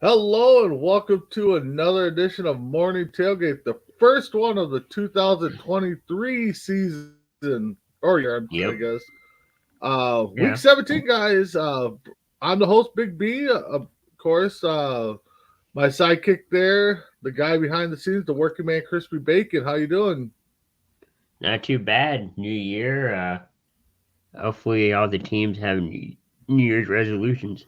Hello and welcome to another edition of Morning Tailgate, the first one of the 2023 season or year, I guess. Yep. Week Yeah. 17, guys. I'm the host, Big B. Of course, my sidekick there, the guy behind the scenes, the working man, Crispy Bacon. How you doing? Not too bad. New year. Hopefully, all the teams have New Year's resolutions.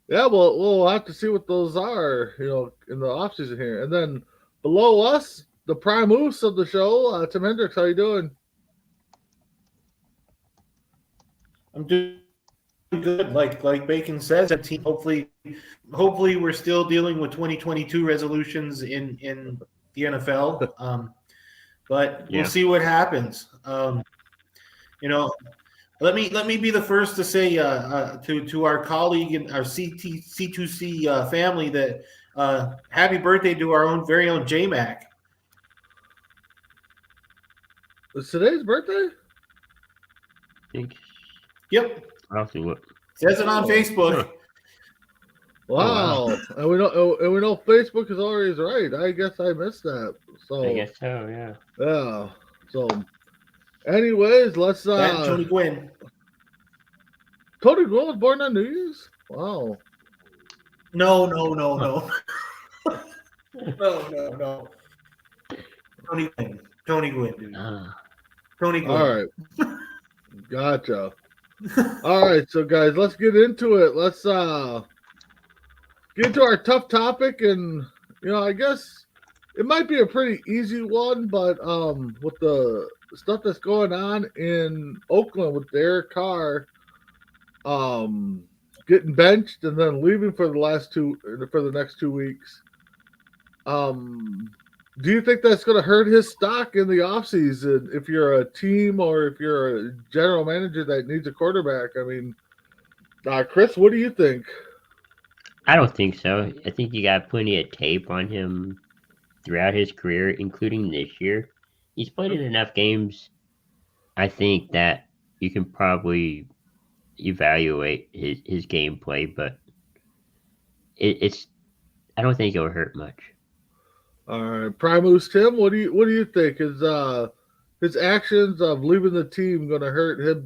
Yeah, well, we'll have to see what those are, in the off season here. And then below us, the prime moose of the show, Tim Hendricks. How you doing? I'm doing good. Like Bacon says, 17. Hopefully we're still dealing with 2022 resolutions in the NFL. But we'll Yeah. see what happens. You know, let me be the first to say to our colleague and our C2C family that happy birthday to our own very own J Mac. It's today's birthday? I think Yep, I'll have to look. says it on Oh, Facebook. Oh wow. wow. And we know Facebook is always right. I guess I missed that. I So guess so. Yeah. yeah. So anyways, let's That and Tony Gwynn. Tony Gwynn was born on New Year's? Wow. No, Huh. no. Tony Gwynn. Tony Gwynn, dude. Ah. Tony All Gwynn. right. Gotcha. All right, so guys, let's get into it. Let's get into our tough topic, and I guess it might be a pretty easy one, but with the stuff that's going on in Oakland with Derek Carr getting benched and then leaving for the next 2 weeks. Do you think that's going to hurt his stock in the offseason if you're a team or if you're a general manager that needs a quarterback? I mean, Chris, what do you think? I don't think so. I think you got plenty of tape on him throughout his career, including this year. He's played in enough games. I think that you can probably evaluate his gameplay, but it's. I don't think it'll hurt much. All right, Primus Tim, what do you think? Is his actions of leaving the team going to hurt his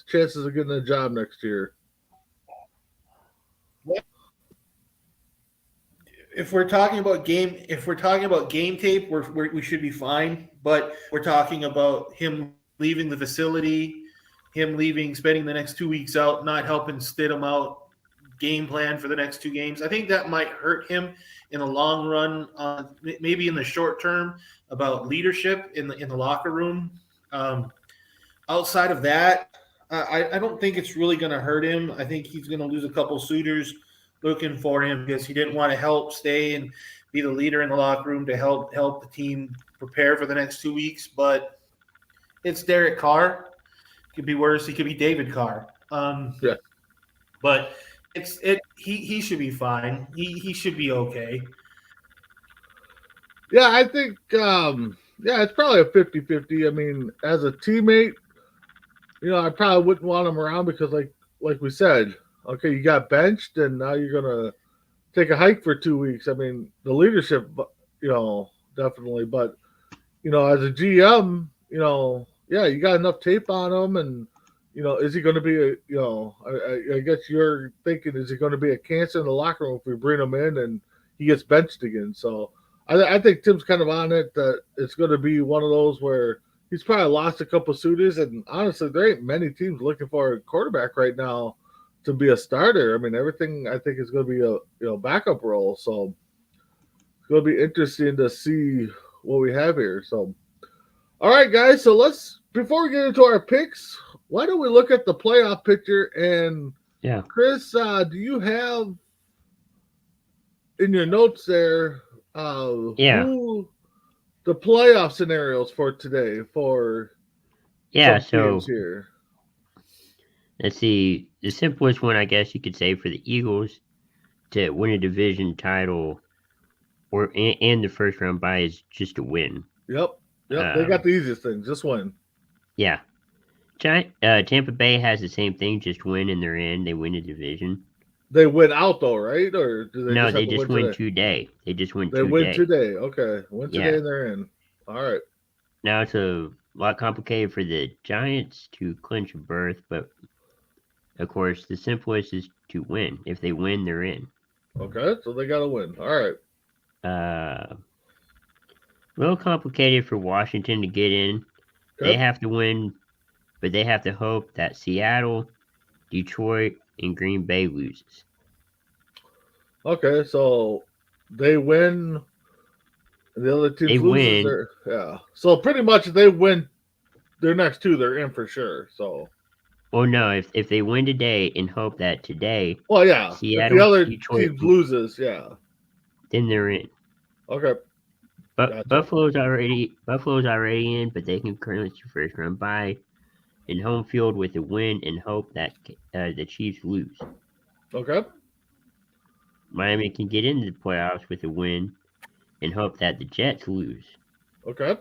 chances of getting a job next year? If we're talking about game tape, we should be fine. But we're talking about him leaving the facility, him leaving, spending the next 2 weeks out, not helping Stidham out, game plan for the next two games. I think that might hurt him in the long run. Maybe in the short term, about leadership in the locker room. Um, Outside of that, I don't think it's really going to hurt him. I think he's going to lose a couple suitors looking for him because he didn't want to help stay and be the leader in the locker room to help the team prepare for the next 2 weeks. But it's Derek Carr. Could be worse. He could be David Carr. Yeah. But he should be fine. He should be okay. Yeah, I think it's probably a 50-50. I mean, as a teammate, I probably wouldn't want him around because like we said, okay, you got benched and now you're gonna take a hike for 2 weeks. I mean, the leadership, definitely, but as a GM, yeah, you got enough tape on him, and is he going to be I guess you're thinking, is he going to be a cancer in the locker room if we bring him in and he gets benched again? So I think Tim's kind of on it that it's going to be one of those where he's probably lost a couple suitors, and honestly, there ain't many teams looking for a quarterback right now to be a starter. I mean, everything I think is going to be a backup role. So it's going to be interesting to see what we have here. So, all right, guys. So let's before we get into our picks, why don't we look at the playoff picture? And Yeah. Chris, do you have in your notes there Yeah. who the playoff scenarios for today for Yeah. some teams So here? let's see. The simplest one, I guess you could say, for the Eagles to win a division title and the first round bye is just a win. Yep. They got Um, the easiest thing. Just win. yeah. Tampa Bay has the same thing, just win and they're in. They win a division. They win out though, right? Or do they No, just they have to just win win today? today. They just win They win today. today. Okay, win Yeah. today and they're in. All right. Now it's a lot complicated for the Giants to clinch a berth, but of course the simplest is to win. If they win, they're in. Okay, so they got to win. All right. A little complicated for Washington to get in. They Okay. have to win, but they have to hope that Seattle, Detroit, and Green Bay loses. Okay, so they win. And the other They teams loses. win. Yeah. So pretty much, if they win their next two, they're in for sure. So. Or no, if they win today and hope that today Well, yeah. If the Seattle, other Detroit, team loses, yeah. then they're in. Okay. But Gotcha. Buffalo's already in, but they can currently first run by in home field with a win and hope that the Chiefs lose. Okay. Miami can get into the playoffs with a win and hope that the Jets lose. Okay.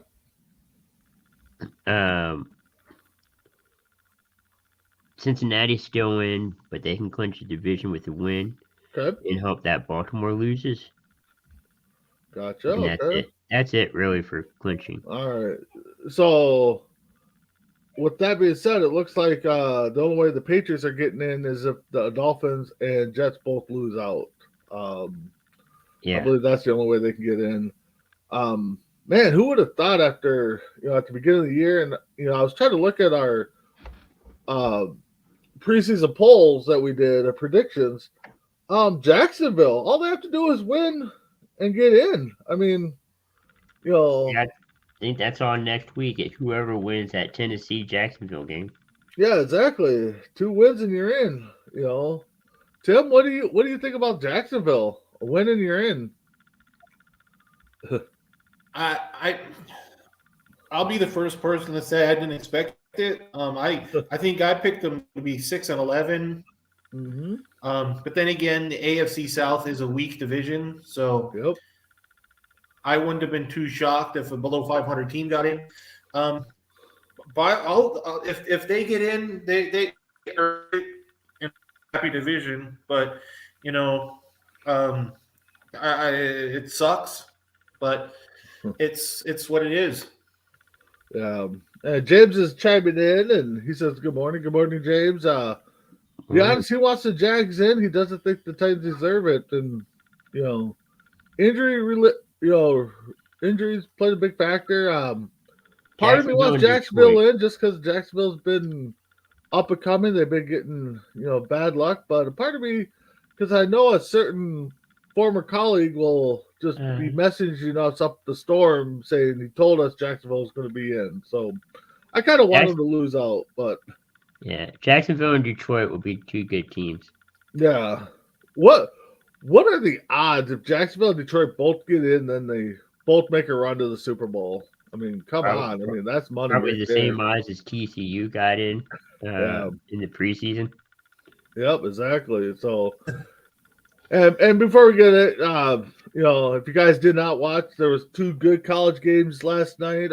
Cincinnati's still in, but they can clinch the division with a win Okay. and hope that Baltimore loses. Gotcha. And that's Okay. it. That's it, really, for clinching. All right. So, with that being said, it looks like the only way the Patriots are getting in is if the Dolphins and Jets both lose out. I Yeah. believe that's the only way they can get in. Man, who would have thought after at the beginning of the year, and I was trying to look at our preseason polls that we did, predictions. Jacksonville, all they have to do is win and get in. I mean, Yeah, I think that's on next week. It's whoever wins that Tennessee Jacksonville game. Yeah, exactly. 2 wins and you're in. Tim, what do you think about Jacksonville? A win and you're in. I'll be the first person to say I didn't expect it. I think I picked them to be 6-11. Mm-hmm. But then again, the AFC South is a weak division, so Yep. I wouldn't have been too shocked if a below 500 team got in. But if they get in, they are in a happy division. But it sucks, but it's what it is. James is chiming in, and he says, "Good morning, James." Be honest, he wants the Jags in. He doesn't think the Titans deserve it, and injuries played a big factor. Part of me wants Jacksonville in just because Jacksonville's been up and coming. They've been getting bad luck, but a part of me, because I know a certain former colleague will just be messaging us up the storm saying he told us Jacksonville was going to be in. So I kind of want them to lose out, but yeah, Jacksonville and Detroit will be 2 good teams. Yeah. What are the odds if Jacksonville and Detroit both get in, then they both make a run to the Super Bowl? I mean, come on. I mean, that's money. Probably the same odds as TCU got in in the preseason. Yep, exactly. So, and before we get it, if you guys did not watch, there was 2 good college games last night.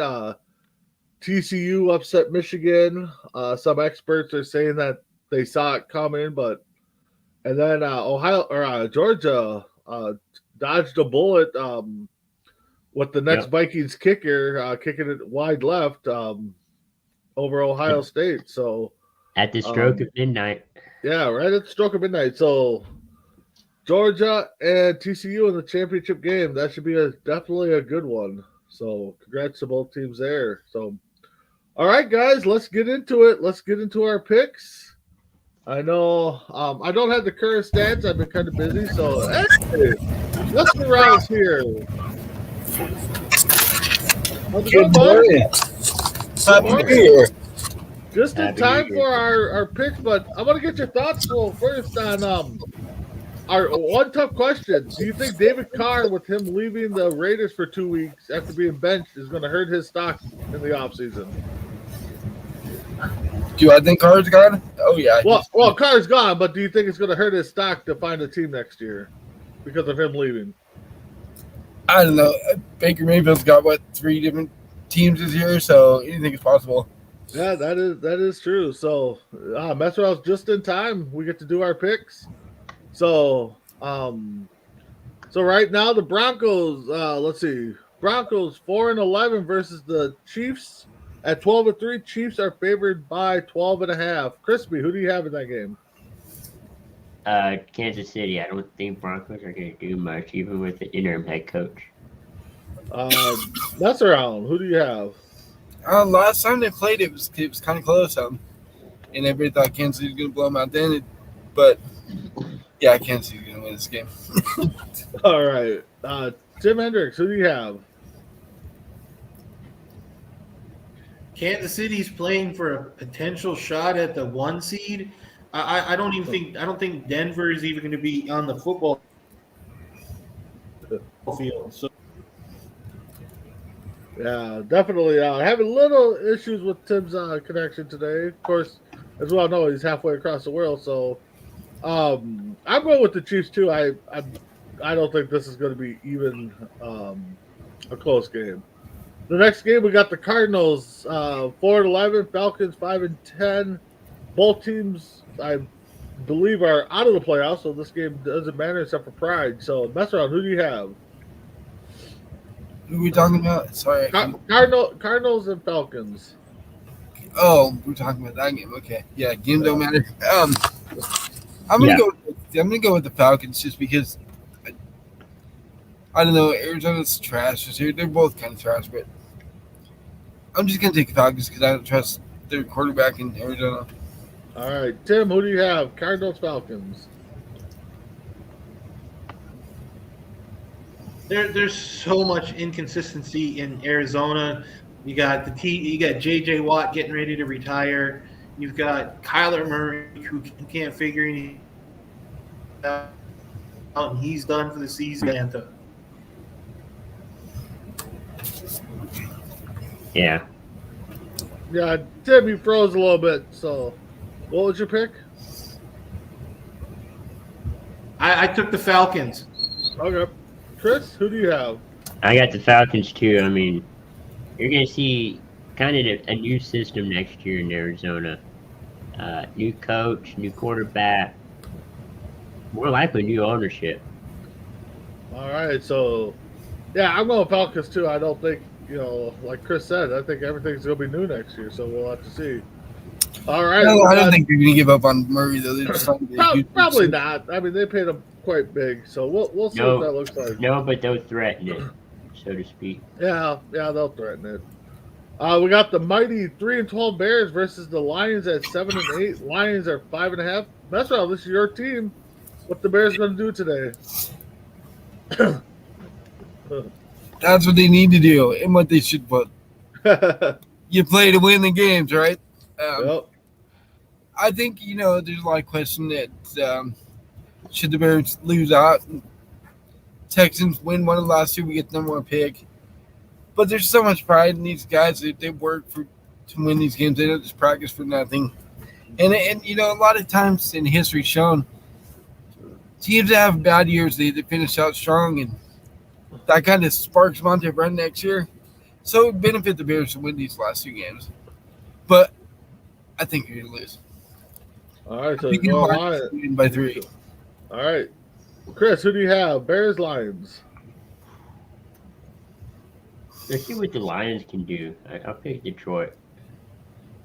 TCU upset Michigan. Some experts are saying that they saw it coming, and then Georgia dodged a bullet with the next Vikings kicker kicking it wide left over Ohio State. So at the stroke of midnight. Yeah, right at the stroke of midnight. So Georgia and TCU in the championship game. That should be definitely a good one. So congrats to both teams there. So all right, guys, let's get into it. Let's get into our picks. I know I don't have the current stats. I've been kind of busy. So hey, Mr. Rouse here. Good morning. Happy New Year. Just in time for our picks, but I want to get your thoughts first on our one tough question. Do you think David Carr, with him leaving the Raiders for 2 weeks after being benched, is going to hurt his stock in the offseason? Do I think Carr's gone? Oh, yeah. Well, Carr's gone, but do you think it's going to hurt his stock to find a team next year because of him leaving? I don't know. Baker Mayfield's got, 3 different teams this year, so anything is possible. Yeah, that is true. So, Metro House, just in time. We get to do our picks. So, so right now the Broncos. Let's see, Broncos 4-11 versus the Chiefs at 12-3. Chiefs are favored by 12.5. Crispy, who do you have in that game? Kansas City. I don't think Broncos are going to do much, even with the interim head coach. Mess around. Who do you have? Last time they played, it was kind of close, and everybody thought Kansas City was going to blow them out then. But yeah, Kansas City is going to win this game. All right, Tim Hendricks, who do you have? Kansas City's playing for a potential shot at the 1 seed. I don't think Denver is even going to be on the football field. So Yeah, definitely. Having little issues with Tim's connection today. Of course, as we all know, he's halfway across the world. So, I'm going with the Chiefs too. I don't think this is going to be even a close game. The next game we got the Cardinals 4-11, Falcons 5-10. Both teams, I believe, are out of the playoffs, so this game doesn't matter except for pride. So, mess around. Who do you have? Who are we talking about? Sorry. Cardinals and Falcons. Oh, we're talking about that game. Okay. Yeah, game don't matter. I'm gonna go with the Falcons just because I don't know, Arizona's trash this year. They're both kind of trash, but I'm just gonna take the Falcons because I don't trust their quarterback in Arizona. All right, Tim, who do you have? Cardinals, Falcons. there's so much inconsistency in Arizona. You got J.J. Watt getting ready to retire. You've got Kyler Murray who can't figure anything out, and he's done for the season. Yeah. Yeah, Tim, you froze a little bit. So, what was your pick? I took the Falcons. Okay, Chris, who do you have? I got the Falcons too. I mean, you're going to see kind of a new system next year in Arizona. New coach, new quarterback, more likely new ownership. All right, so yeah, I'm going Falcons too. I don't think, like Chris said, I think everything's going to be new next year, so we'll have to see. All right. No, I don't think they're going to give up on Murray, though. They're just probably not. I mean, they paid him quite big, so we'll see what that looks like. No, but they'll threaten it, so to speak. Yeah, they'll threaten it. We got the mighty 3-12 Bears versus the Lions at 7-8. Lions are 5.5. That's right. This is your team. What the Bears going to do today? That's what they need to do, and what they should put. You play to win the games, right? Yep. I think there's a lot of question that should the Bears lose out, Texans win one of the last two, we get the number one pick. But there's so much pride in these guys that they work to win these games. They don't just practice for nothing. And a lot of times in history shown, teams that have bad years, they finish out strong, and that kind of sparks them on to run next year. So it would benefit the Bears to win these last two games. But I think you're going to lose. All right, so you win by 3. All right. Chris, who do you have? Bears, Lions. Let's see what the Lions can do. I'll pick Detroit.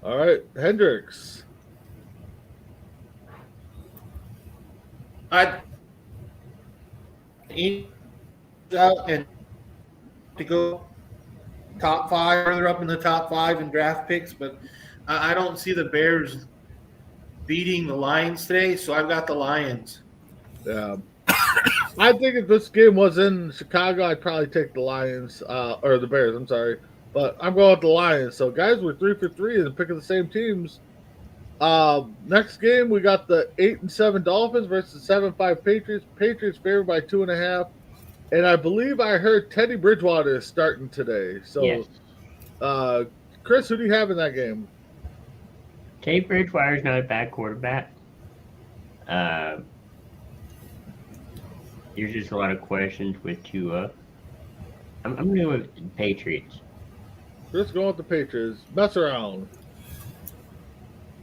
All right, Hendricks. I'd out and to go top 5, further up in the top 5 in draft picks, but I don't see the Bears beating the Lions today, so I've got the Lions. Yeah. I think if this game was in Chicago, I'd probably take the Lions, or the Bears, I'm sorry. But I'm going with the Lions. So, guys, we're 3 for 3 and picking the same teams. Next game, we got the 8-7 Dolphins versus 7-5 Patriots. Patriots favored by 2.5. And I believe I heard Teddy Bridgewater is starting today. So, yes. Chris, who do you have in that game? Teddy Bridgewater is not a bad quarterback. There's just a lot of questions with Tua. I'm going to go with the Patriots. Just going with the Patriots. Mess around.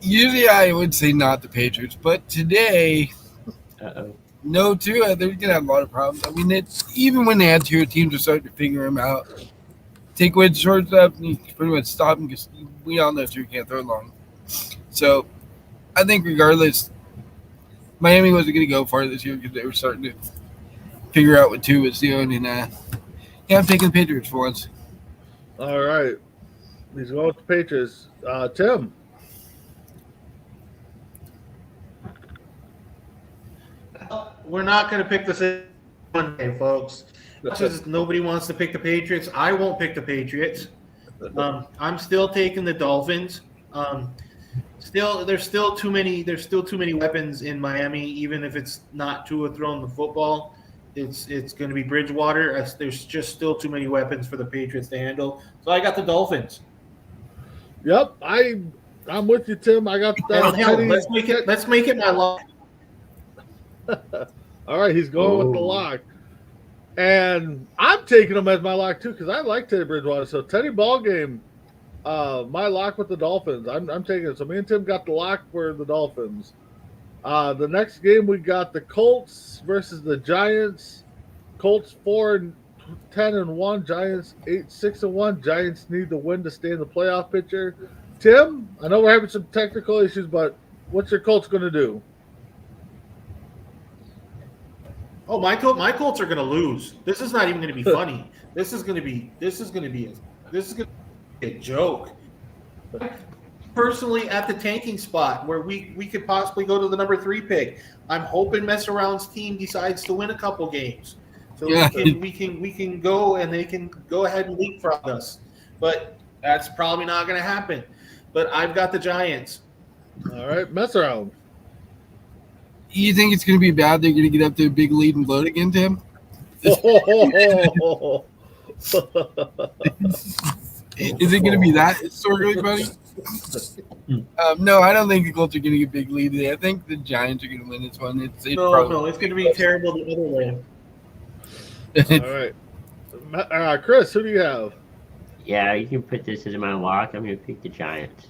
Usually I would say not the Patriots, but today, No, too. They're going to have a lot of problems. I mean, even when they had two teams are starting to figure them out. Take away the shortstop, and you pretty much stop him because we all know Drew can't throw long. So I think regardless, Miami wasn't going to go far this year because they were starting to figure out what two was doing. And yeah, I'm taking the Patriots for once. All right. He's going with the Patriots. Tim. We're not going to pick the same one day, folks. Much as nobody wants to pick the Patriots, I won't pick the Patriots. I'm still taking the Dolphins. There's still too many weapons in Miami. Even if it's not Tua throwing the football, it's going to be Bridgewater. There's just still too many weapons for the Patriots to handle. So I got the Dolphins. Yep, I'm with you, Tim. I got that. Let's make it my lock. All right, he's going with the lock. And I'm taking him as my lock too because I like Teddy Bridgewater. So Teddy Ballgame, my lock with the Dolphins. I'm taking it. So me and Tim got the lock for the Dolphins. The next game we got the Colts versus the Giants. Colts 4-10-1. Giants 8-6-1. Giants need to win to stay in the playoff picture. Tim, I know we're having some technical issues, but what's your Colts going to do? Oh, my Colts are going to lose. This is not even going to be funny. This is going to be a joke. Personally, at the tanking spot where we could possibly go to the number 3 pick, I'm hoping Mess Around's team decides to win a couple games, so we can go and they can go ahead and leapfrog us. But that's probably not going to happen. But I've got the Giants. All right, Mess Around. You think it's going to be bad? They're going to get up to a big lead and blow it again, Tim? Is it going to be that historically, buddy? No, I don't think the Colts are going to get a big lead today. I think the Giants are going to win this one. It's going to be terrible the other All way. right. Chris, who do you have? Yeah, you can put this as my lock. I'm going to pick the Giants.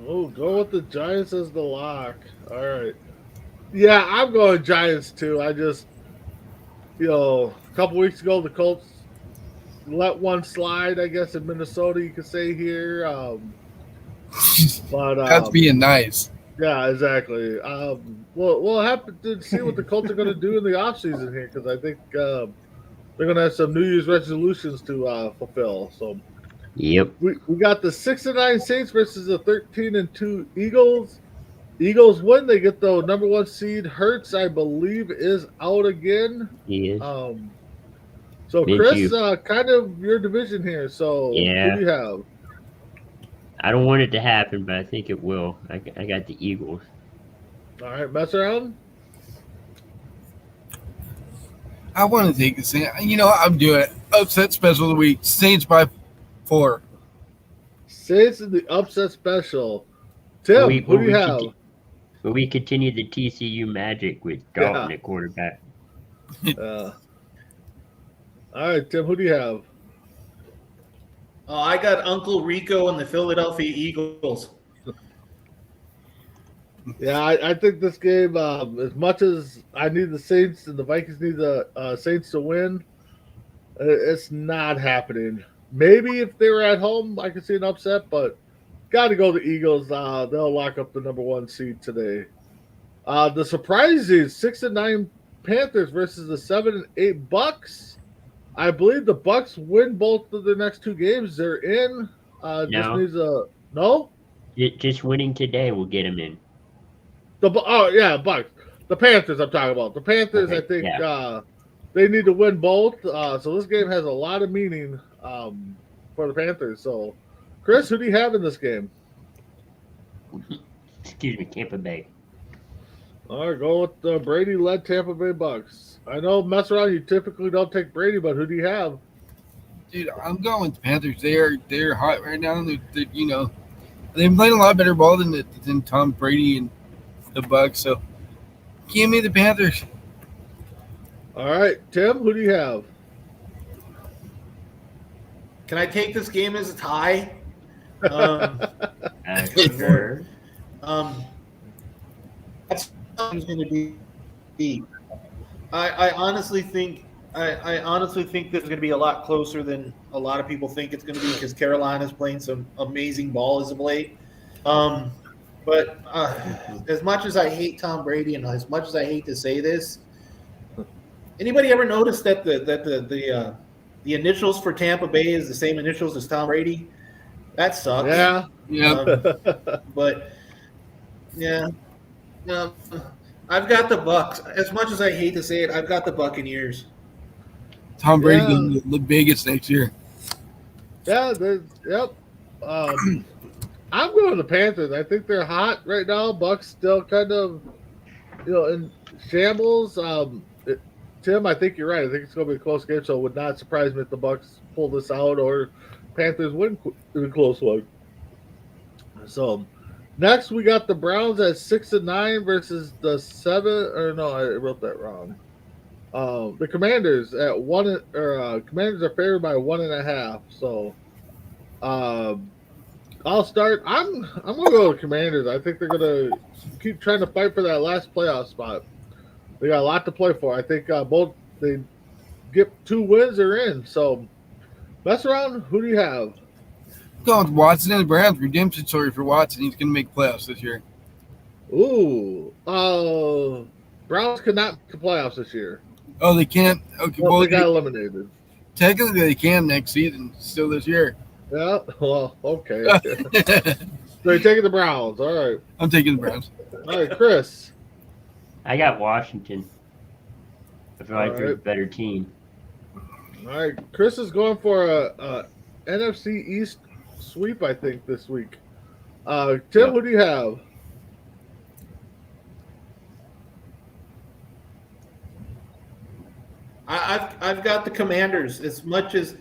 Oh, go with the Giants as the lock. All right. Yeah, I'm going Giants too. I just, a couple weeks ago, the Colts let one slide, I guess, in Minnesota, you could say here. But that's being nice. Yeah, exactly. We'll have to see what the Colts are going to do in the offseason here because I think they're going to have some New Year's resolutions to fulfill. So, yep. We got the 6-9 Saints versus the 13-2 Eagles. Eagles win. They get the number 1 seed. Hurts, I believe, is out again. He is. So, Chris, kind of your division here. So, yeah. Who do you have? I don't want it to happen, but I think it will. I got the Eagles. All right, Mess Around. I want to take the Saints. I'm doing it. Upset special of the week. Saints by 4. Saints in the upset special. Tim, who do you have? But we continue the TCU magic with Dalton at quarterback. All right, Tim, who do you have? I got Uncle Rico and the Philadelphia Eagles. Yeah, I think this game, as much as I need the Saints and the Vikings need the Saints to win, it's not happening. Maybe if they were at home, I could see an upset, but got to go the Eagles. They'll lock up the number 1 seed today. The surprise is 6-9 Panthers versus the 7-8 Bucks. I believe the Bucks win both of their next 2 games. They're in. Just needs a no. Just winning today will get them in. Bucks. The Panthers. I'm talking about the Panthers. Okay, I think they need to win both. So this game has a lot of meaning for the Panthers. So, Chris, who do you have in this game? Excuse me, Tampa Bay. All right, go with the Brady-led Tampa Bay Bucks. I know, Mess Around, you typically don't take Brady, but who do you have? Dude, I'm going with the Panthers. They're hot right now. They've played a lot better ball than Tom Brady and the Bucks. So, give me the Panthers. All right, Tim, who do you have? Can I take this game as a tie? Sure. That's going to be. I honestly think I honestly think this is going to be a lot closer than a lot of people think it's going to be because Carolina's playing some amazing ball as of late. Um, but as much as I hate Tom Brady and as much as I hate to say this, anybody ever noticed that the initials for Tampa Bay is the same initials as Tom Brady? That sucks. Yeah. Yeah. But yeah, um, I've got the Bucks. As much as I hate to say it, I've got the Buccaneers. Tom Brady Yeah. being the biggest next year. Yeah, yep. I'm going the Panthers. I think they're hot right now. Bucks still kind of, in shambles. Tim, I think you're right. I think it's going to be a close game, so it would not surprise me if the Bucks pull this out or Panthers win in a close one. So next we got the Browns at 6-9 versus the 7. Or no, I wrote that wrong. The Commanders at Commanders are favored by 1.5. So I'll start. I'm gonna go with Commanders. I think they're gonna keep trying to fight for that last playoff spot. They got a lot to play for. I think both they get 2 wins, they're in. So mess around. Who do you have? Going with Watson and the Browns. Redemption story for Watson. He's going to make playoffs this year. Ooh, Browns could not make the playoffs this year. Oh, they can't. Okay, Well, well, they got eliminated. technically they can next season, still this year. Yeah. Well, okay. So you're taking the Browns. All right. I'm taking the Browns. All right, Chris. I got Washington. I feel like All they're a right. better team. All right, Chris is going for a NFC East sweep, I think, this week. Tim, Yep. who do you have? I've got the Commanders. As much as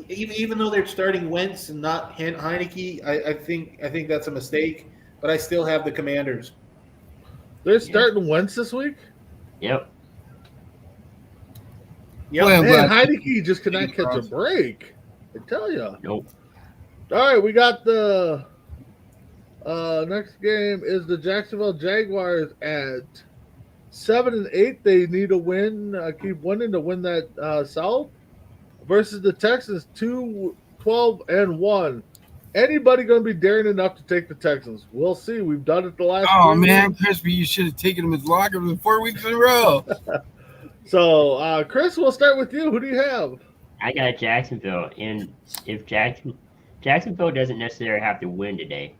even though they're starting Wentz and not Heineke, I think that's a mistake. But I still have the Commanders. They're starting Wentz this week. Yep. Yep. Well, Man, but- Heineke just cannot catch a break. I tell you. Nope. All right, we got the next game is the Jacksonville Jaguars at 7-8. They need a win, keep winning to win that South versus the Texans 2-12-1. Anybody going to be daring enough to take the Texans? We'll see. We've done it the last. Oh, 3 man, weeks. Crispy, you should have taken him as locker room 4 weeks in a row. So, Chris, we'll start with you. Who do you have? I got Jacksonville, and if Jacksonville doesn't necessarily have to win today,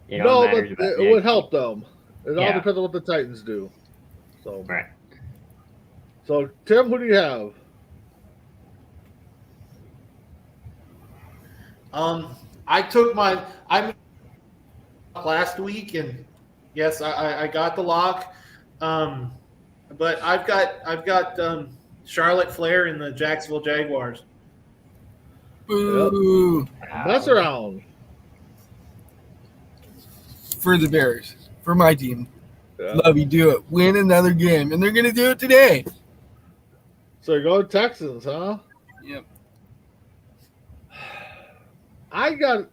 it all No, but matters about it next would help them. It all Yeah. depends on what the Titans do. So, week. Right. so Tim, who do you have? I took I last week, and yes, I got the lock. But I've got Charlotte Flair and the Jacksonville Jaguars. Boo. Mess around. For the Bears. For my team. Yeah. Love you, do it. Win another game. And they're going to do it today. So you're going Texans, huh? Yep. I got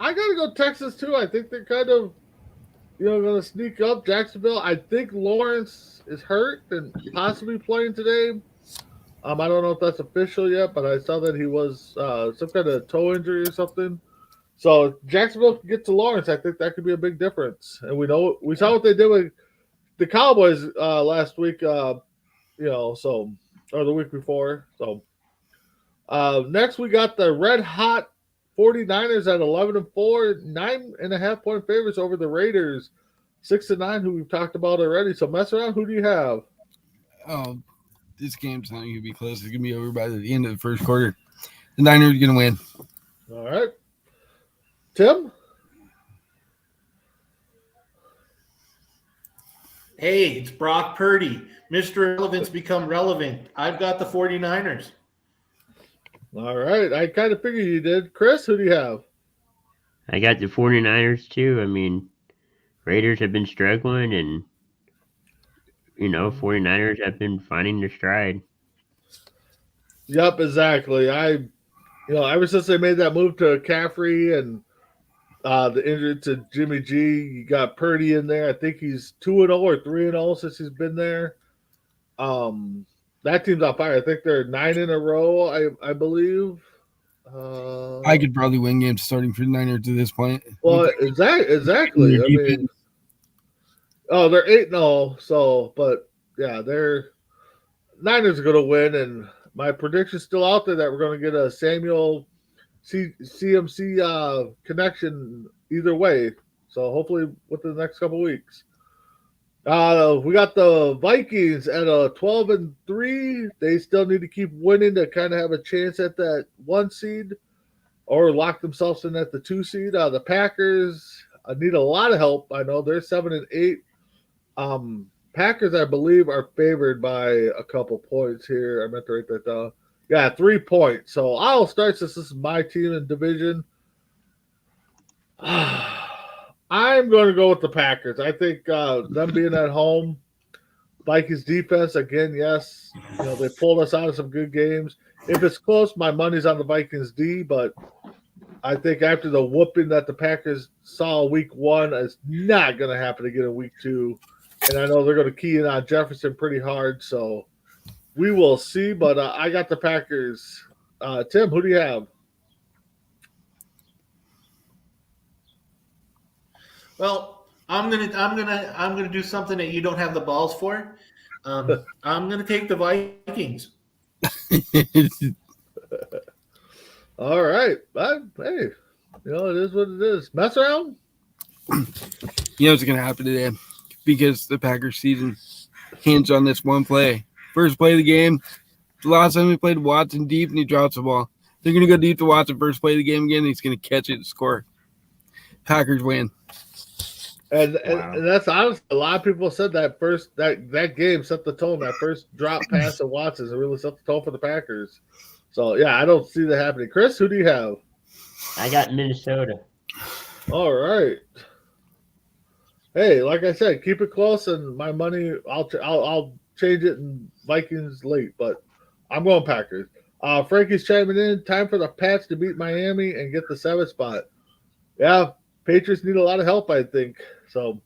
to go Texas too. I think they're kind of, going to sneak up Jacksonville. I think Lawrence is hurt and possibly playing today. I don't know if that's official yet, but I saw that he was some kind of toe injury or something. So if Jacksonville can get to Lawrence, I think that could be a big difference. And we saw what they did with the Cowboys last week. Or the week before. So next we got the red hot 49ers at 11-4, 9.5 point favorites over the Raiders 6-9, who we've talked about already. So mess around. Who do you have? Oh, this game's not going to be close. It's going to be over by the end of the first quarter. The Niners are going to win. All right, Tim. Hey, it's Brock Purdy. Mr. Relevant's become relevant. I've got the 49ers. All right, I kind of figured you did. Chris, who do you have? I got the 49ers too. I mean, Raiders have been struggling, and 49ers have been finding their stride. Yep, exactly. Ever since they made that move to Caffrey and the injury to Jimmy G, you got Purdy in there. I think he's 2-0 or 3-0 since he's been there. That team's on fire. I think they're 9 in a row. I believe. I could probably win games starting for the Niners at this point. Well, exactly. I mean, they're 8-0. So, but yeah, they're Niners are going to win, and my prediction's still out there that we're going to get a Samuel CMC connection either way. So hopefully within the next couple weeks. We got the Vikings at a 12-3. They still need to keep winning to kind of have a chance at that 1 seed or lock themselves in at the 2 seed. The Packers need a lot of help. I know they're 7-8. Packers, I believe, are favored by a couple points here. I meant to write that down. Yeah, 3 points. So I'll start since this is my team in division. I'm going to go with the Packers. I think them being at home, Vikings defense, again, yes, they pulled us out of some good games. If it's close, my money's on the Vikings D, but I think after the whooping that the Packers saw week 1, it's not going to happen again in week 2. And I know they're going to key in on Jefferson pretty hard, so we will see. But I got the Packers. Tim, who do you have? Well, I'm gonna do something that you don't have the balls for. I'm gonna take the Vikings. All right. Hey, it is what it is. Mess around? You know what's going to happen today because the Packers season hinges on this one play. First play of the game, the last time we played Watson deep and he drops the ball. They're going to go deep to Watson first play of the game again and he's going to catch it and score. Packers win. And that's honest. A lot of people said that game set the tone. That first drop pass of Watson's really set the tone for the Packers. So yeah, I don't see that happening. Chris, who do you have? I got Minnesota. All right. Hey, like I said, keep it close, and my money I'll change it in Vikings late, but I'm going Packers. Frankie's chiming in. Time for the Pats to beat Miami and get the 7th spot. Yeah, Patriots need a lot of help, I think. So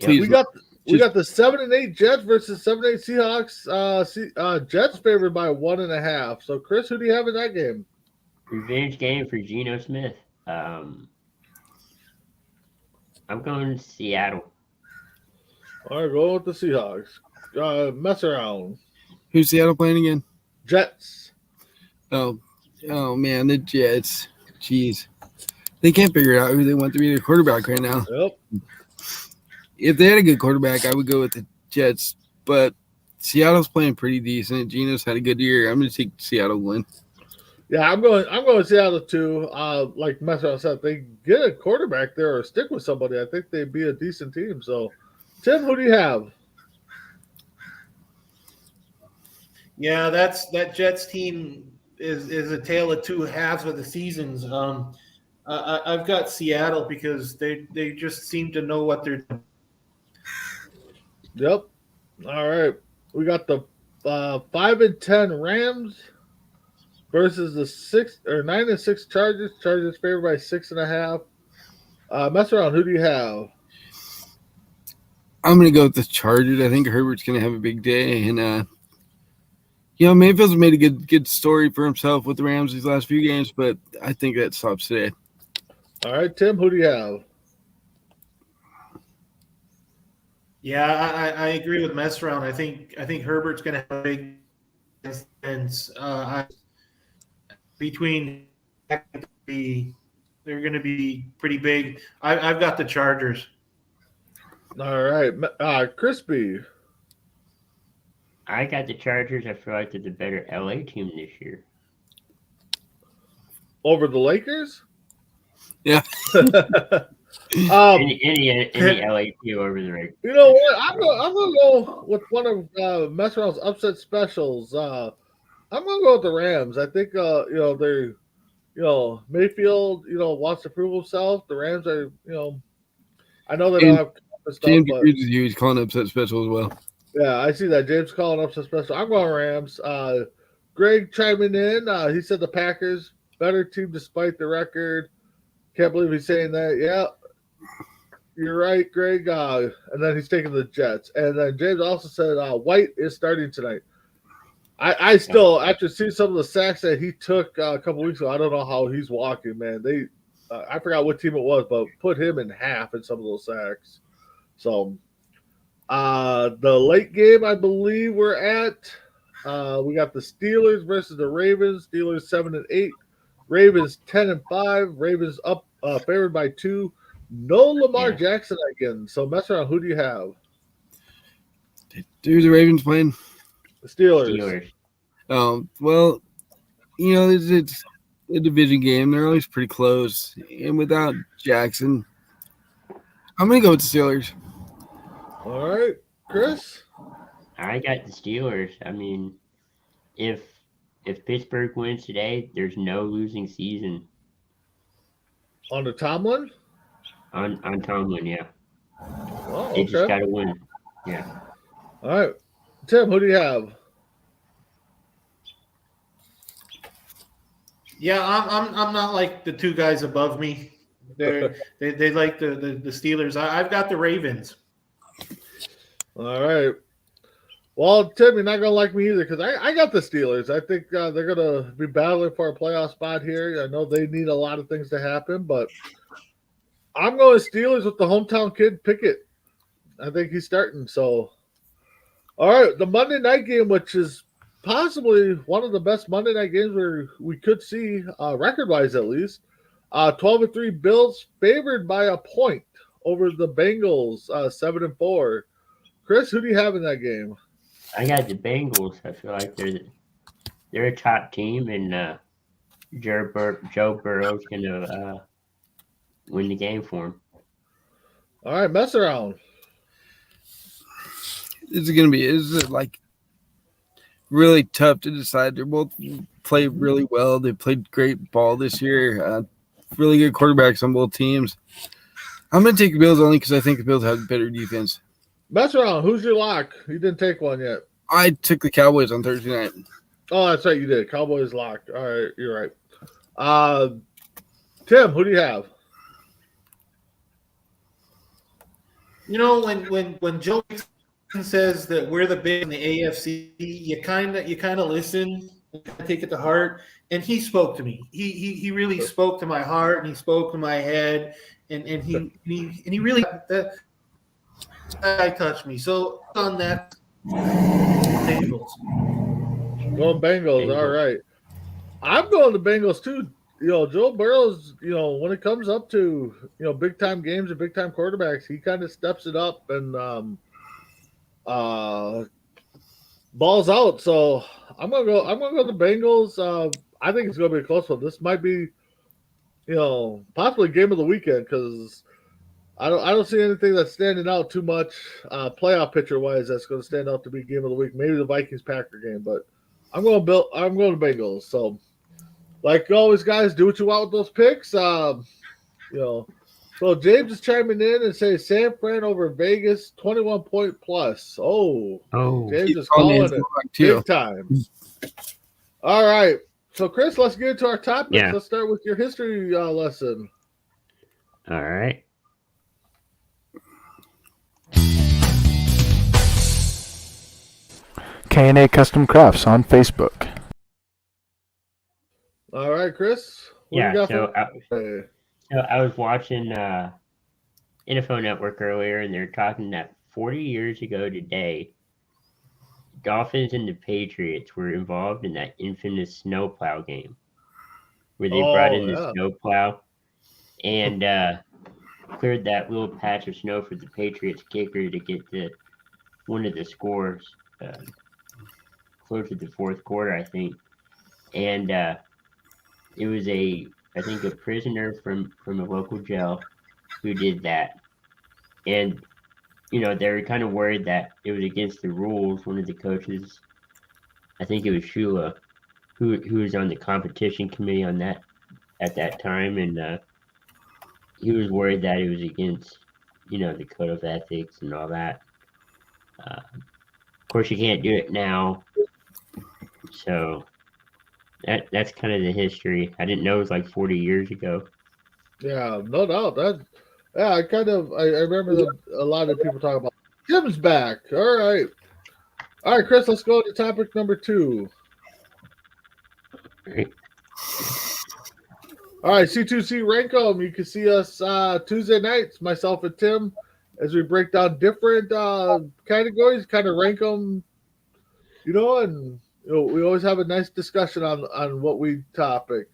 we got the 7-8 Jets versus 7-8 Seahawks. Jets favored by 1.5. So Chris, who do you have in that game? Revenge game for Geno Smith. I'm going to Seattle. All right, go with the Seahawks. Mess around. Who's Seattle playing again? Jets. Oh man, the Jets. Jeez. They can't figure out who they want to be their quarterback right now. Yep. If they had a good quarterback, I would go with the Jets. But Seattle's playing pretty decent. Geno's had a good year. I'm going to take Seattle win. Yeah, I'm going Seattle too. Like Messer said, if they get a quarterback there or stick with somebody, I think they'd be a decent team. So, Tim, who do you have? Yeah, that Jets team is a tale of two halves of the seasons. I've got Seattle because they just seem to know what they're doing. Yep. All right. We got the 5-10 Rams versus the 9-6 Chargers. Chargers favored by 6.5. Mess around. Who do you have? I'm going to go with the Chargers. I think Herbert's going to have a big day. And, Mayfield's made a good story for himself with the Rams these last few games, but I think that stops today. All right, Tim, who do you have? Yeah, I agree with Messround. I think Herbert's going to have a big instance. Between they're going to be pretty big. I've got the Chargers. All right, Crispy. I got the Chargers. I feel like they're the better LA team this year. Over the Lakers? Yeah. Any LA team over the Lakers. You know what? I'm gonna go with one of Messer's upset specials. I'm gonna go with the Rams. I think they're Mayfield wants to prove himself. The Rams are I know they don't have stuff, James but agrees with you. He's calling upset special as well. yeah, I see that. James calling upset special. I'm going Rams. Greg chiming in. He said the Packers better team despite the record. Can't believe he's saying that. Yeah. You're right, Greg. And then he's taking the Jets. And then James also said White is starting tonight. I still, after seeing some of the sacks that he took a couple weeks ago, I don't know how he's walking, man. I forgot what team it was, but put him in half in some of those sacks. So, the late game, I believe we're at. We got the Steelers versus the Ravens. Steelers 7-8, Ravens 10-5. Ravens up, favored by 2. No Lamar Yeah. Jackson again. So mess around. Who do you have? Do the Ravens playing? The Steelers. Well, it's a division game. They're always pretty close. And without Jackson, I'm going to go with the Steelers. All right, Chris. I got the Steelers. I mean, if Pittsburgh wins today, there's no losing season On the Tomlin? on Tomlin. Yeah, Oh, they just okay. got to win. Yeah. All right. Tim, who do you have? Yeah, I'm not like the two guys above me. They like the Steelers. I've got the Ravens. All right. Well, Tim, you're not going to like me either because I got the Steelers. I think they're going to be battling for a playoff spot here. I know they need a lot of things to happen, but I'm going Steelers with the hometown kid, Pickett. I think he's starting. So, all right, the Monday night game, which is possibly one of the best Monday night games we could see, record-wise at least. 12-3 Bills favored by a point over the Bengals, 7-4. Chris, who do you have in that game? I got the Bengals. I feel like they're a top team, and Joe Burrow's gonna win the game for him. All right, mess around. Is it like really tough to decide? They both play really well. They played great ball this year. Really good quarterbacks on both teams. I'm going to take the Bills only because I think the Bills have better defense. Mess around. Who's your lock? You didn't take one yet. I took the Cowboys on Thursday night. Oh, that's right. You did. Cowboys locked. All right. You're right. Tim, who do you have? When Joe says that we're the big in the AFC, you kind of listen, take it to heart. And he spoke to me. He really spoke to my heart, and he spoke to my head, and he really that guy touched me. So on that, Bengals. Going Bengals. All right. I'm going to Bengals too. Joe Burrow's, when it comes up to, big time games and big time quarterbacks, he kind of steps it up and balls out. So I'm gonna go the Bengals. I think it's gonna be a close one. This might be, possibly game of the weekend because I don't see anything that's standing out too much playoff picture wise that's going to stand out to be game of the week. Maybe the Vikings Packer game, but I'm going to Bengals. So, like always, guys, do what you want with those picks. So James is chiming in and saying San Fran over Vegas, 21-point plus. Oh, James is calling it big time. All right. So, Chris, let's get into our topics. Yeah. Let's start with your history lesson. All right. K&A Custom Crafts on Facebook. All right, Chris. I was watching NFL Network earlier, and they're talking that 40 years ago today, Dolphins and the Patriots were involved in that infamous snowplow game where they brought in the snowplow and cleared that little patch of snow for the Patriots kicker to get one of the scores close to the fourth quarter, I think. And it was a prisoner from a local jail who did that. And they were kind of worried that it was against the rules. One of the coaches, I think it was Shula, who was on the competition committee on that at that time, and he was worried that it was against, the code of ethics and all that. Of course, you can't do it now. So that's kind of the history. I didn't know it was like 40 years ago. Yeah, no doubt. Yeah, I remember a lot of people talking about Tim's back. All right. All right, Chris, let's go to topic number 2. Right. All right, C2C rank 'em. You can see us Tuesday nights, myself and Tim, as we break down different categories, kind of rank them, and we always have a nice discussion on what we topic.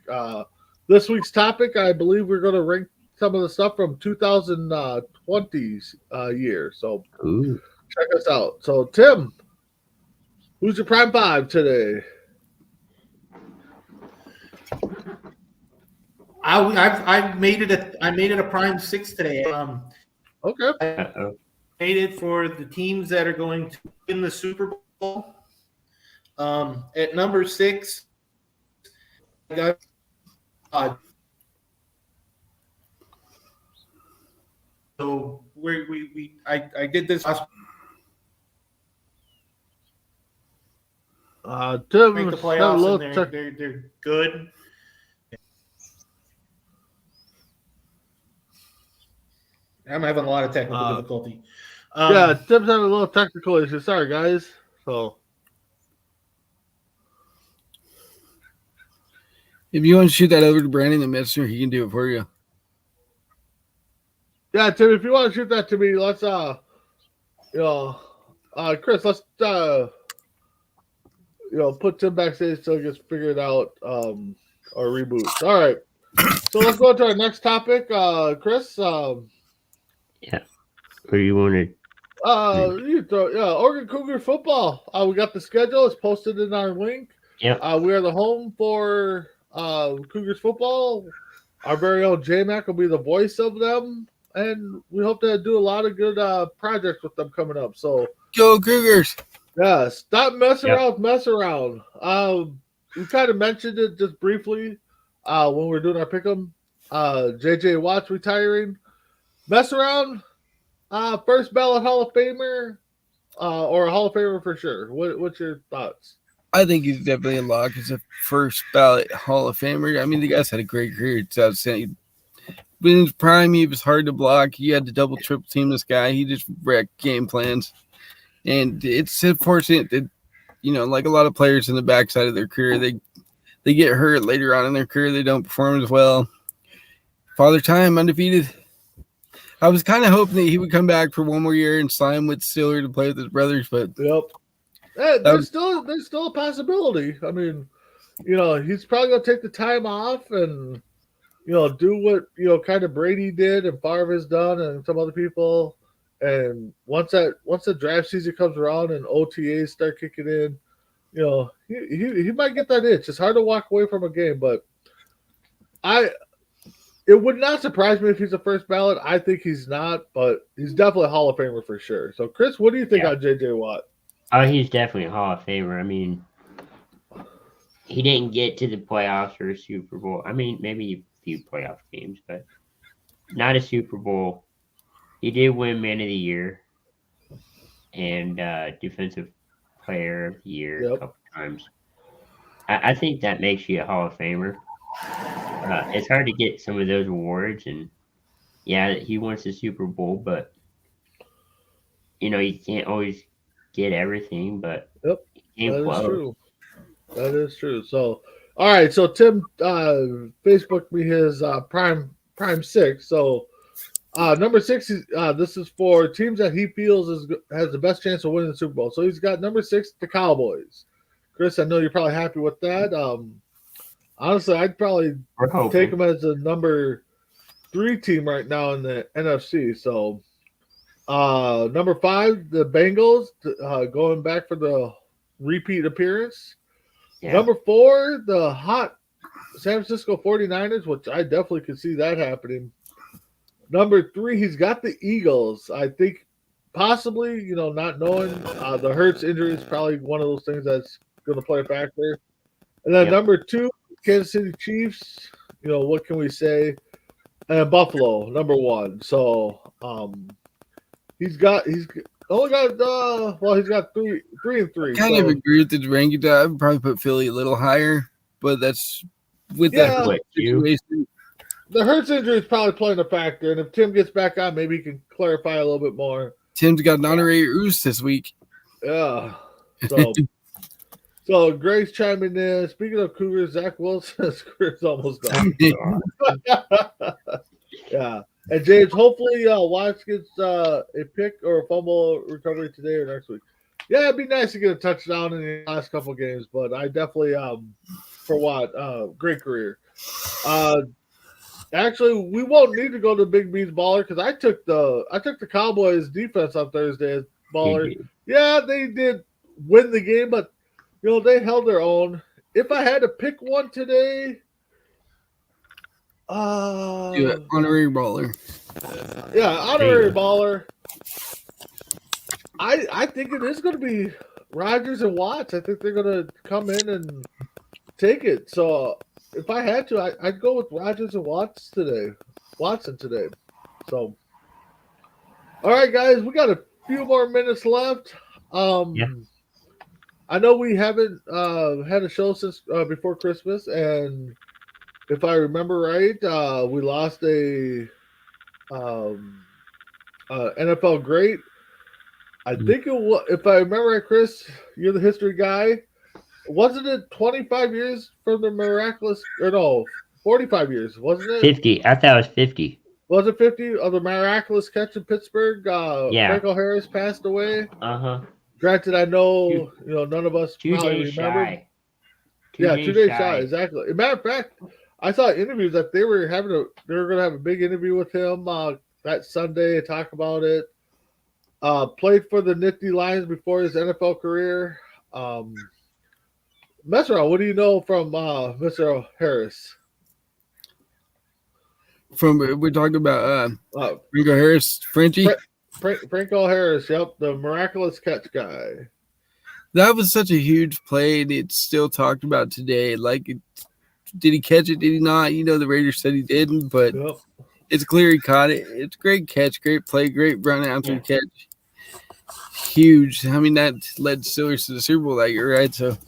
This week's topic, I believe we're going to rank some of the stuff from 2020's year. So Ooh. check us out. So, Tim, who's your prime 5 today? I made it a prime 6 today. Okay. Uh-oh. Made it for the teams that are going to win the Super Bowl. At number 6, I got so I did this last Tim, make the had a playoffs, little and tech- they're good. I'm having a lot of technical difficulty. yeah, Tim's having a little technical issue. Sorry, guys. So, If you want to shoot that over to Brandon the Messenger, he can do it for you. yeah, Tim, if you want to shoot that to me, let's Chris, let's put Tim backstage so he gets figured out or reboots. All right. So let's go to our next topic. Chris, Yeah. Where you want to? Oregon Cougar football. We got the schedule. It's posted in our link. Yep. We are the home for Cougars football. Our very own J-Mac will be the voice of them, and we hope to do a lot of good projects with them coming up. So Go Cougars! yeah, stop messing around, mess around. We kind of mentioned it just briefly when we were doing our pick'em. JJ Watt's retiring. Mess around. First ballot Hall of Famer, or a Hall of Famer for sure. What's your thoughts? I think he's definitely a lock as a first ballot Hall of Famer. I mean, the guy's had a great career. It's outstanding. But in his prime, he was hard to block. He had to double, triple team this guy. He just wrecked game plans. And it's unfortunate that, like a lot of players in the backside of their career, they get hurt later on in their career. They don't perform as well. Father Time, undefeated. I was kind of hoping that he would come back for one more year and sign with Steeler to play with his brothers, but Yep. There's still a possibility. I mean, he's probably gonna take the time off and do what kind of Brady did and Favre has done and some other people. And once the draft season comes around and OTAs start kicking in, he might get that itch. It's hard to walk away from a game, but it would not surprise me if he's a first ballot. I think he's not, but he's definitely a Hall of Famer for sure. So, Chris, what do you think on JJ Watt? Oh, he's definitely a Hall of Famer. I mean, he didn't get to the playoffs or a Super Bowl. I mean, maybe a few playoff games, but not a Super Bowl. He did win Man of the Year and Defensive Player of the Year a couple times. I think that makes you a Hall of Famer. It's hard to get some of those awards, and yeah, he wants the Super Bowl, but you can't always get everything. But that is true. That is true. So, all right. So Tim Facebooked me his prime 6. So number 6 is this is for teams that he feels has the best chance of winning the Super Bowl. So he's got number 6, the Cowboys. Chris, I know you're probably happy with that. Honestly, I'd probably take them as a number 3 team right now in the NFC. So, number 5, the Bengals, going back for the repeat appearance. Yeah. Number 4, the hot San Francisco 49ers, which I definitely could see that happening. Number 3, he's got the Eagles. I think possibly, not knowing the Hurts injury is probably one of those things that's going to play a factor. And then number 2, Kansas City Chiefs, what can we say? And Buffalo, number 1. So he's got 3 and 3. Kind of agree with the ranking. I would probably put Philly a little higher, but that's with that situation. The Hurts injury is probably playing a factor, and if Tim gets back on, maybe he can clarify a little bit more. Tim's got an honorary roost this week. Yeah. So Grace chiming in. Speaking of Cougars, Zach Wilson's career's almost done. Yeah. And James, hopefully Watts gets a pick or a fumble recovery today or next week. Yeah, it'd be nice to get a touchdown in the last couple of games, but I definitely for Watt, great career. Actually, we won't need to go to Big B's baller because I took the Cowboys defense on Thursday as baller. Yeah, they did win the game, but they held their own. If I had to pick one today, honorary baller. Yeah, honorary baller. I think it is going to be Rodgers and Watts. I think they're going to come in and take it. So if I had to, I'd go with Rodgers and Watson today. So, all right, guys, we got a few more minutes left. I know we haven't had a show since before Christmas, and if I remember right, we lost a NFL great. I think it was, if I remember right, Chris, you're the history guy. Wasn't it 25 years from the miraculous, or no, 45 years, wasn't it? 50. I thought it was 50. Was it 50 of the miraculous catch in Pittsburgh? Franco Harris passed away. Granted, I know none of us probably remember. 2 days shy, exactly. As a matter of fact, I saw interviews that they were going to have a big interview with him that Sunday to talk about it. Played for the Nittany Lions before his NFL career. Mesro, what do you know from Mr. Harris? We're talking about Franco Harris, Frenchie. Franco Harris, yep, the miraculous catch guy. That was such a huge play, and it's still talked about today. Like, did he catch it? Did he not? The Raiders said he didn't, but it's clear he caught it. It's a great catch, great play, great run after catch. Huge. I mean, that led Steelers to the Super Bowl that year, right? So,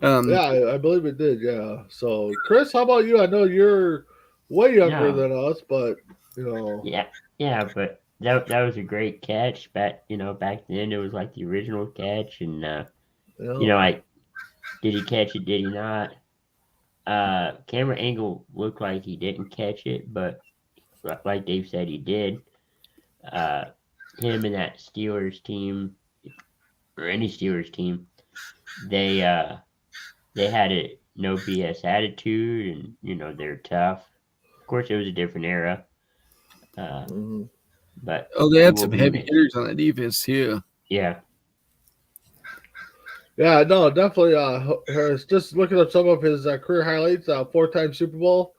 I believe it did. Yeah. So, Chris, how about you? I know you're way younger than us, but Yeah, but that was a great catch. Back then it was like the original catch, and like, did he catch it? Did he not? Camera angle looked like he didn't catch it, but like Dave said, he did. Him and that Steelers team, or any Steelers team, they had a no BS attitude, and they're tough. Of course, it was a different era. But they had some heavy hitters on the defense too. Yeah. Yeah, no, definitely. Harris, just looking up some of his career highlights: 4-time Super Bowl,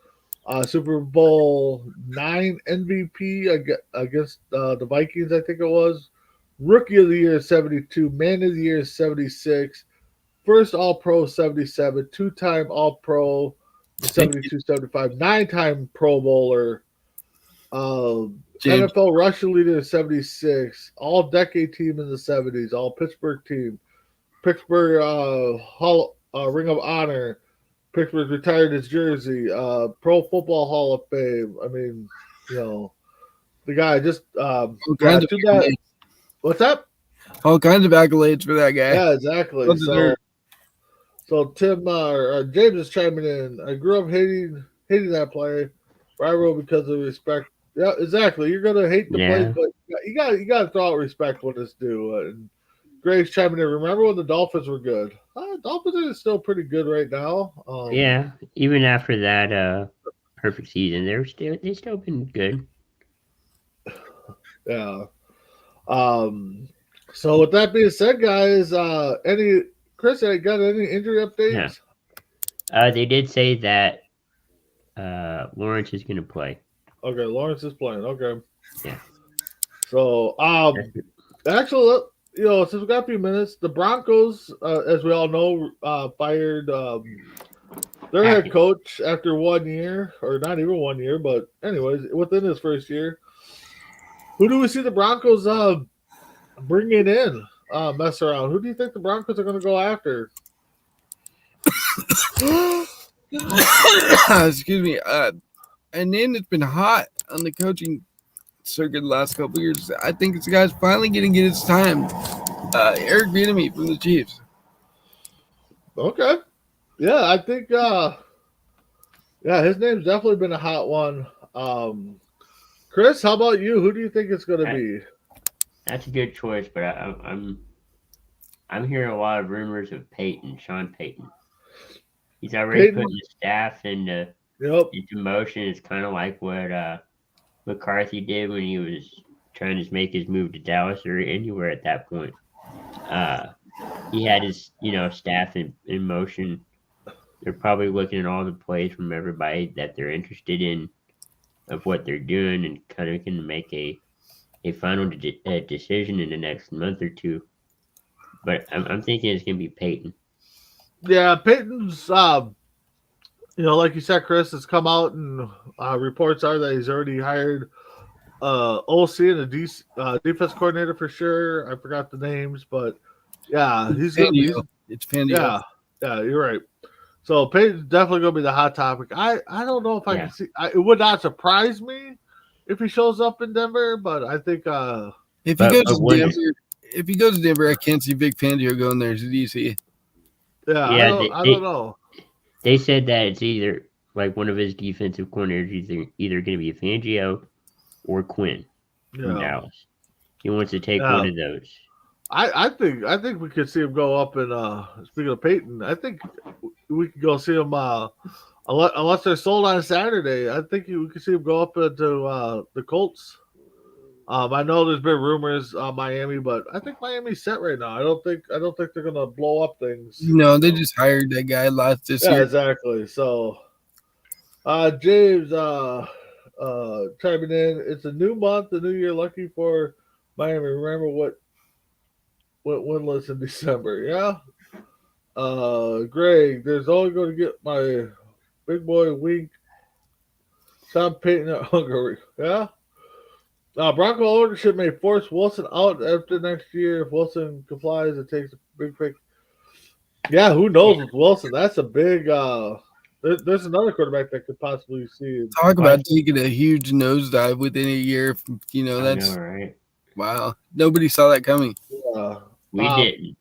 Super Bowl 9 MVP against the Vikings, I think it was. Rookie of the Year 72, Man of the Year 76, first All-Pro 77, 2-time All-Pro 72, 75, 9-time Pro Bowler, NFL rushing leader 76, All-Decade team in the 70s, All-Pittsburgh team, Pittsburgh Ring of Honor. Pittsburgh retired his jersey. Pro Football Hall of Fame. I mean, the guy just what's up? All kinds of accolades for that guy. Yeah, exactly. So Tim James is chiming in. I grew up hating that play. Rival because of respect. Yeah, exactly. You're gonna hate the play, but you got to throw out respect when it's due. And Graves chiming in. Remember when the Dolphins were good? Dolphins are still pretty good right now. Even after that perfect season, they've still been good. Yeah. So with that being said, guys, Chris, got any injury updates? Yeah. They did say that Lawrence is going to play. Okay, Lawrence is playing. Okay. Yeah. So actually, since we got a few minutes, the Broncos, as we all know, fired their head coach after 1 year, or not even 1 year, but anyways, within his first year. Who do we see the Broncos bringing in? Mess around. Who do you think the Broncos are going to go after? Excuse me. And then it's been hot on the coaching circuit the last couple of years. I think this guy's finally going to get his time. Eric Bieniemy from the Chiefs. Okay. Yeah, I think his name's definitely been a hot one. Chris, how about you? Who do you think it's going to be? That's a good choice, but I'm hearing a lot of rumors of Sean Payton. He's already putting the staff into motion. It's kind of like what McCarthy did when he was trying to make his move to Dallas or anywhere at that point. He had his staff in motion. They're probably looking at all the plays from everybody that they're interested in of what they're doing and kind of can make a final decision in the next month or two. But I'm thinking it's going to be Peyton. Yeah, Peyton's, like you said, Chris, has come out and reports are that he's already hired OC and a defense coordinator for sure. I forgot the names, but yeah, It's Fangio. Yeah, you're right. So Peyton's definitely going to be the hot topic. I don't know if I can see. It would not surprise me if he shows up in Denver, but I think if he goes to Denver, I can't see Vic Fangio going there as a DC. Yeah, I don't know. They said that it's either like one of his defensive coordinators either going to be Fangio or Quinn from Dallas. He wants to take one of those. I think we could see him go up and speaking of Peyton, I think we could go see him unless they're sold on Saturday. I think we could see him go up into the Colts. I know there's been rumors Miami, but I think Miami's set right now. I don't think they're gonna blow up things. No, they just hired that guy this year. Exactly. So James chiming in. It's a new month, a new year. Lucky for Miami. Remember what winless in December. Yeah. Greg, there's only going to get my big boy Wink. Sean Payton at Hungary. Yeah. Bronco ownership may force Wilson out after next year. If Wilson complies, it takes a big pick. Yeah, who knows with Wilson? That's a big. There's another quarterback that could possibly see. Talk about taking a huge nosedive within a year. That's right. Wow. Nobody saw that coming. We didn't.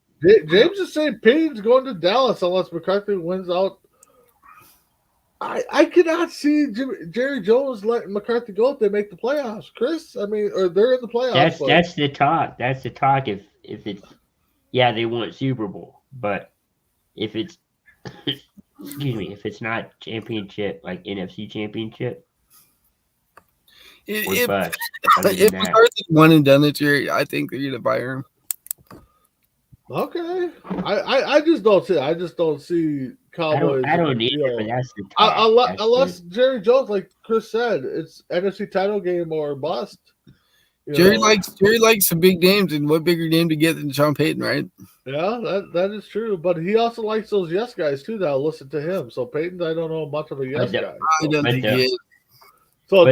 James is saying Payton's going to Dallas unless McCarthy wins out. I cannot see Jerry Jones letting McCarthy go if they make the playoffs, Chris. I mean, or they're in the playoffs. That's the talk. That's the talk. If it's they want Super Bowl, but if it's if it's not championship like NFC championship, if McCarthy's one and done this year, I think they're gonna fire him. Okay, I just don't see. I just don't see Cowboys. I don't either. But that's the talk. Unless Jerry Jones, like Chris said, it's NFC title game or bust. Jerry likes some big names, and what bigger name to get than Sean Payton, right? Yeah, that is true. But he also likes those yes guys too that'll listen to him. So Payton, I don't know much of a yes guy. I don't think he is. So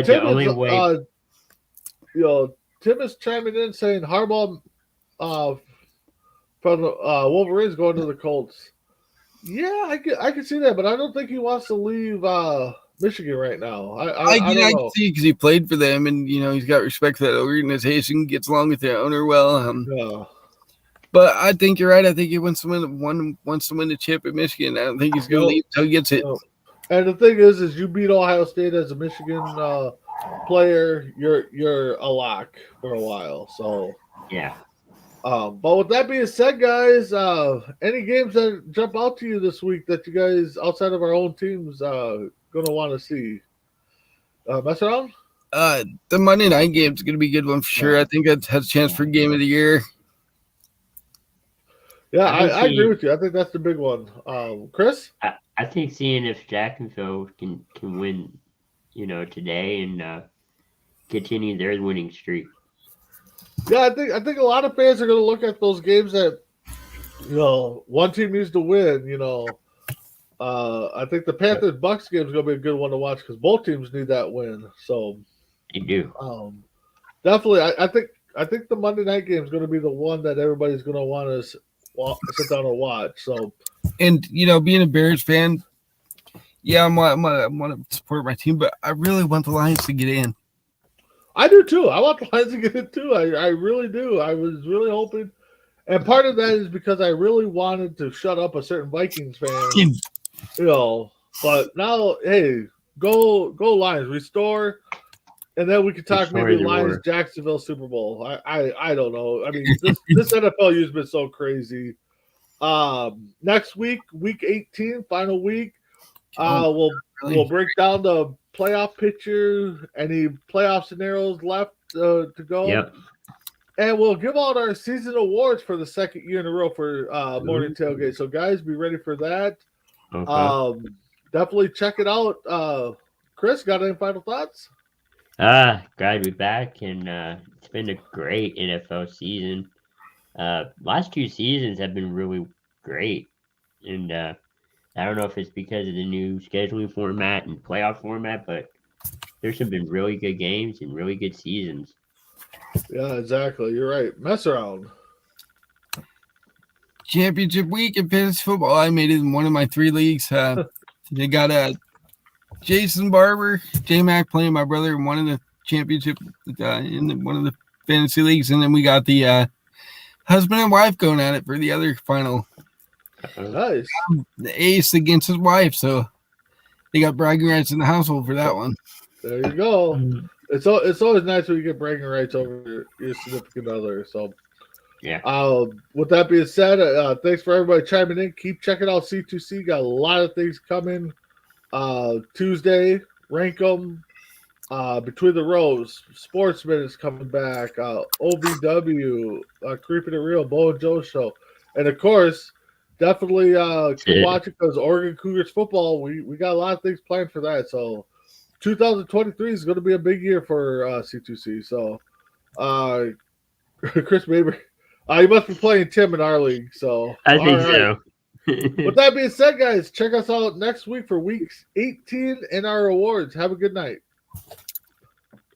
Tim is chiming in saying Harbaugh from the Wolverines going to the Colts. Yeah, I can see that, but I don't think he wants to leave Michigan right now. I can see because he played for them, and he's got respect for that organization. Gets along with the owner well. But I think you're right. I think he wants to win the chip at Michigan. I don't think he's going to leave until he gets it. And the thing is you beat Ohio State as a Michigan player. You're a lock for a while. So yeah. But with that being said, guys, any games that jump out to you this week that you guys outside of our own teams gonna want to see? Mess around? The Monday night game is gonna be a good one for sure. I think that has a chance for game of the year. Yeah, I agree with you. I think that's the big one. Chris? I think seeing if Jacksonville can win, today and continue their winning streak. Yeah, I think a lot of fans are going to look at those games that, one team needs to win. I think the Panthers-Bucks game is going to be a good one to watch because both teams need that win. So they do. Definitely, I think the Monday night game is going to be the one that everybody's going to want to sit down and watch. So, and being a Bears fan, Yeah, I want to support my team, but I really want the Lions to get in. I do too. I want the Lions to get it too. I really do. I was really hoping, and part of that is because I really wanted to shut up a certain Vikings fan, But now, hey, go Lions, restore, and then we can talk Restore maybe the Lions roar. Jacksonville Super Bowl. I don't know. I mean, this NFL year has been so crazy. Next week, week 18, final week. We'll break down the playoff picture, any playoff scenarios left to go. Yep. And we'll give out our season awards for the second year in a row for Morning Tailgate. So, guys, be ready for that. Okay. Definitely check it out. Chris, got any final thoughts? Glad to be back, and it's been a great NFL season. Last 2 seasons have been really great, and I don't know if it's because of the new scheduling format and playoff format, but there's been really good games and really good seasons. Yeah, exactly. You're right. Mess around. Championship week in fantasy football. I made it in one of my 3 leagues. They got Jason Barber, J-Mac playing my brother in one of the championship one of the fantasy leagues, and then we got the husband and wife going at it for the other final. Nice. The ace against his wife, so they got bragging rights in the household for that one. There you go. It's always nice when you get bragging rights over your significant other. So, yeah. With that being said, thanks for everybody chiming in. Keep checking out C2C. Got a lot of things coming. Tuesday, rank them. Between the Rows, Sportsman is coming back. OVW, Creeping It Real, Bo and Joe show, and of course, definitely keep watching because Oregon Cougars football. We got a lot of things planned for that. So, 2023 is going to be a big year for C2C. So, Chris Baber, you must be playing Tim in our league. So, I think so. With that being said, guys, check us out next week for weeks 18 and our awards. Have a good night.